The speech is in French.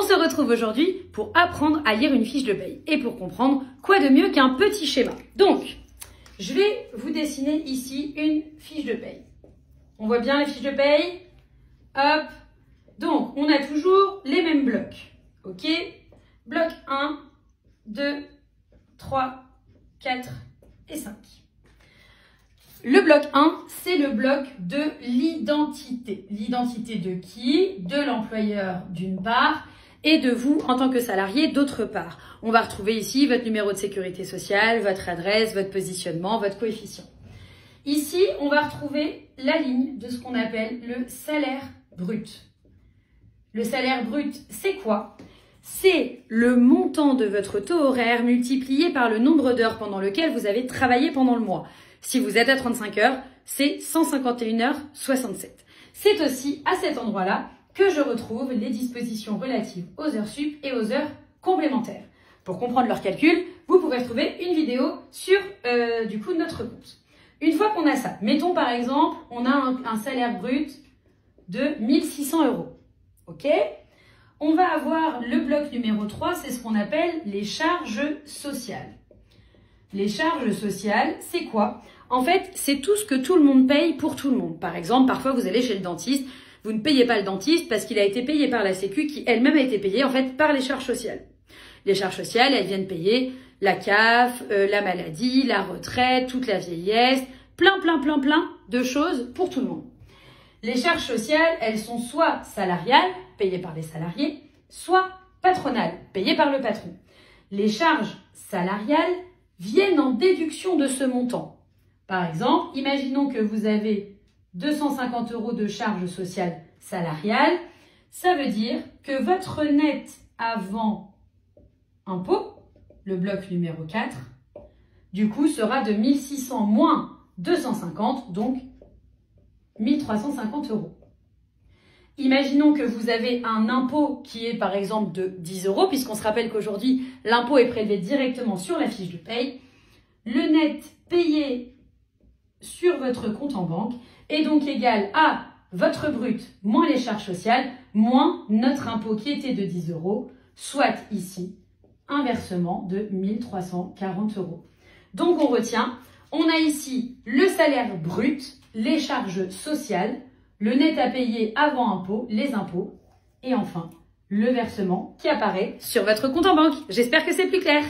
On se retrouve aujourd'hui pour apprendre à lire une fiche de paye et pour comprendre quoi de mieux qu'un petit schéma. Donc, je vais vous dessiner ici une fiche de paye. On voit bien la fiche de paye? Hop. Donc, on a toujours les mêmes blocs. Ok? Bloc 1, 2, 3, 4 et 5. Le bloc 1, c'est le bloc de l'identité. L'identité de qui? De l'employeur d'une part et de vous en tant que salarié d'autre part. On va retrouver ici votre numéro de sécurité sociale, votre adresse, votre positionnement, votre coefficient. Ici, on va retrouver la ligne de ce qu'on appelle le salaire brut. Le salaire brut, c'est quoi? C'est le montant de votre taux horaire multiplié par le nombre d'heures pendant lequel vous avez travaillé pendant le mois. Si vous êtes à 35 heures, c'est 151h67. C'est aussi à cet endroit-là que je retrouve les dispositions relatives aux heures sup et aux heures complémentaires. Pour comprendre leur calcul, vous pouvez retrouver une vidéo sur notre compte. Une fois qu'on a ça, mettons par exemple, on a un salaire brut de 1600 €. Ok? On va avoir le bloc numéro 3, c'est ce qu'on appelle les charges sociales. Les charges sociales, c'est quoi? En fait, c'est tout ce que tout le monde paye pour tout le monde. Par exemple, parfois vous allez chez le dentiste, vous ne payez pas le dentiste parce qu'il a été payé par la Sécu qui elle-même a été payée en fait par les charges sociales. Les charges sociales, elles viennent payer la CAF, la maladie, la retraite, toute la vieillesse, plein de choses pour tout le monde. Les charges sociales, elles sont soit salariales, payées par les salariés, soit patronales, payées par le patron. Les charges salariales viennent en déduction de ce montant. Par exemple, imaginons que vous avez 250 € de charges sociales salariales. Ça veut dire que votre net avant impôt, le bloc numéro 4, du coup sera de 1600 moins 250, donc 1350 €. Imaginons que vous avez un impôt qui est par exemple de 10 €, puisqu'on se rappelle qu'aujourd'hui, l'impôt est prélevé directement sur la fiche de paye. Le net payé sur votre compte en banque est donc égal à votre brut moins les charges sociales, moins notre impôt qui était de 10 €, soit ici un versement de 1340 €. Donc on retient, on a ici le salaire brut, les charges sociales, le net à payer avant impôt, les impôts, et enfin, le versement qui apparaît sur votre compte en banque. J'espère que c'est plus clair.